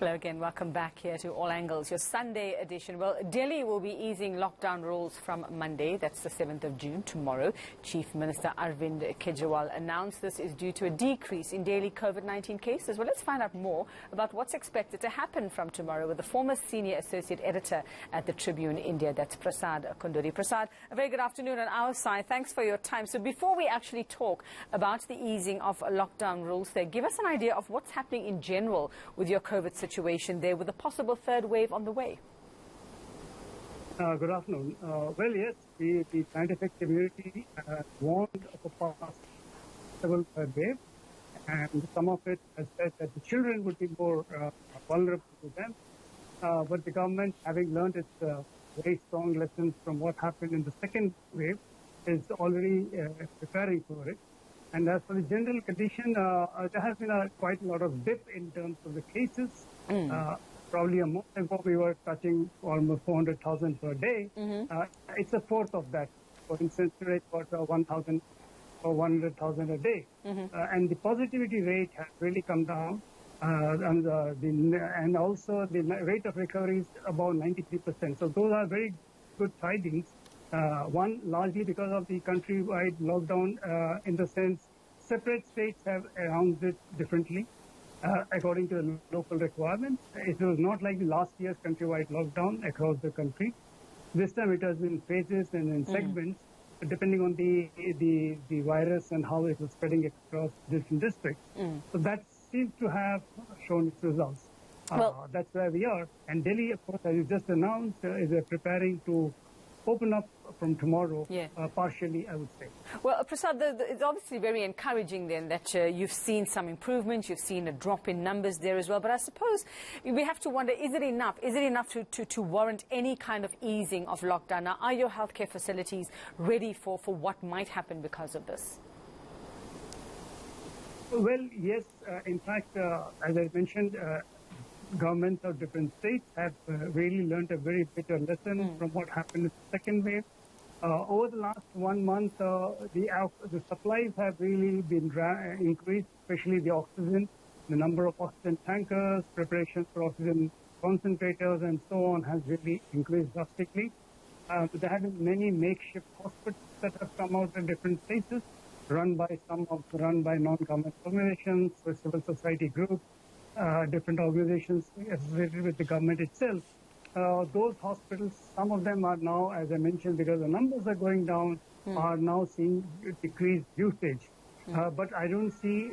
Hello again, welcome back here to All Angles, your Sunday edition. Well, Delhi will be easing lockdown rules from Monday, that's the 7th of June, tomorrow. Chief Minister Arvind Kejriwal announced this is due to a decrease in daily COVID-19 cases. Well, let's find out more about what's expected to happen from tomorrow with the former senior associate editor at the Tribune India, that's Prasad Kunduri. Prasad, a very good afternoon on our side. Thanks for your time. So before we actually talk about the easing of lockdown rules there, give us an idea of what's happening in general with your COVID situation there with a possible third wave on the way. Good afternoon. Well, yes, the scientific community warned of a possible third wave, and some of it has said that the children would be more vulnerable to them. But the government, having learned its very strong lessons from what happened in the second wave, is already preparing for it. And as for the general condition, there has been quite a lot of dip in terms of the cases. Probably a month ago, we were touching almost 400,000 per day. It's a fourth of that. For instance, today it was 1,000 or 100,000 a day. And the positivity rate has really come down. And also the rate of recovery is about 93%. So those are very good tidings. One, largely because of the countrywide lockdown, in the sense separate states have announced it differently according to the local requirements. It was not like last year's countrywide lockdown across the country. This time it has been phases and in segments, depending on the virus and how it was spreading across different districts. So that seems to have shown its results. That's where we are. And Delhi, of course, as you just announced, is preparing to open up from tomorrow, partially, I would say. Well, Prasad, it's obviously very encouraging then that you've seen some improvements, you've seen a drop in numbers there as well. But I suppose we have to wonder, is it enough? Is it enough to warrant any kind of easing of lockdown? Now, are your healthcare facilities ready for what might happen because of this? Well, yes. In fact, as I mentioned, governments of different states have really learned a very bitter lesson from what happened in the second wave. Over the last 1 month, the supplies have really been increased, especially the oxygen. The number of oxygen tankers, preparation for oxygen concentrators, and so on has really increased drastically. There have been many makeshift hospitals that have come out in different places, run by non-government organizations, civil society groups. Different organizations associated with the government itself. Those hospitals, some of them are now, as I mentioned, because the numbers are going down, are now seeing decreased usage. But I don't see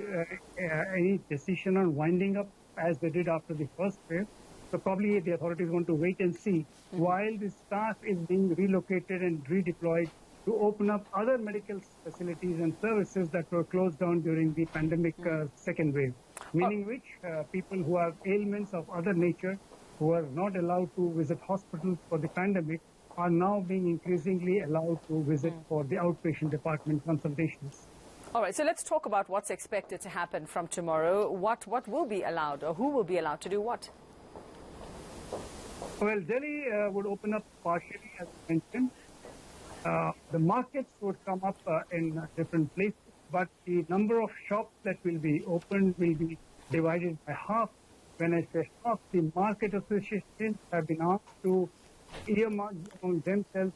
any decision on winding up as they did after the first wave. So probably the authorities want to wait and see while the staff is being relocated and redeployed to open up other medical facilities and services that were closed down during the pandemic second wave. Meaning which people who have ailments of other nature, who are not allowed to visit hospitals for the pandemic, are now being increasingly allowed to visit for the outpatient department consultations. All right, so let's talk about what's expected to happen from tomorrow. What will be allowed, or who will be allowed to do what? Well, Delhi would open up partially, as I mentioned. The markets would come up in different places, but the number of shops that will be opened will be divided by half. When I say half, the market associations have been asked to earmark among themselves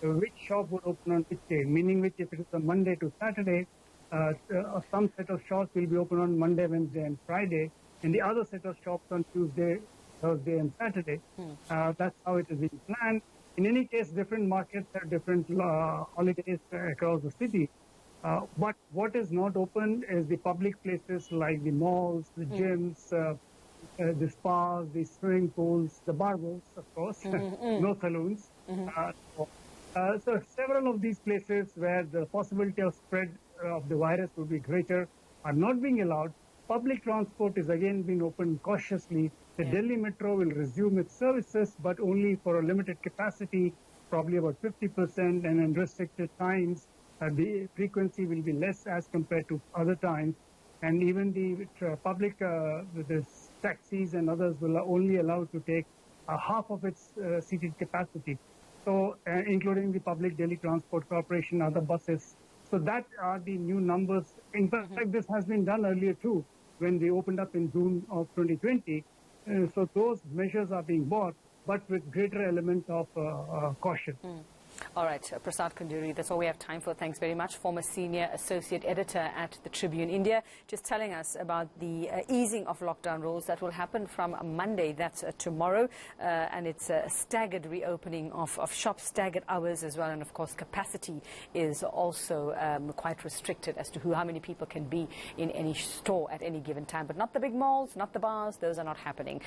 which shop would open on which day, meaning which if it is a Monday to Saturday, some set of shops will be open on Monday, Wednesday and Friday, and the other set of shops on Tuesday, Thursday and Saturday. That's how it is being planned. In any case, different markets have different holidays across the city. But what is not open is the public places like the malls, the gyms, the spas, the swimming pools, the barbers, of course, no saloons. So several of these places where the possibility of spread of the virus would be greater are not being allowed. Public transport is again being opened cautiously. The Delhi Metro will resume its services, but only for a limited capacity, probably about 50%, and in restricted times. The frequency will be less as compared to other times. And even the public, the taxis and others will only allowed to take half of its seated capacity. So, including the public Delhi Transport Corporation, other buses. So that are the new numbers. In fact, this has been done earlier too. When they opened up in June of 2020, So those measures are being bought, but with greater element of caution. All right, Prasad Kunduri, that's all we have time for. Thanks very much. Former Senior Associate Editor at the Tribune India, just telling us about the easing of lockdown rules that will happen from Monday, that's tomorrow, and it's a staggered reopening of shops, staggered hours as well, and of course capacity is also quite restricted as to how many people can be in any store at any given time, but not the big malls, not the bars, those are not happening.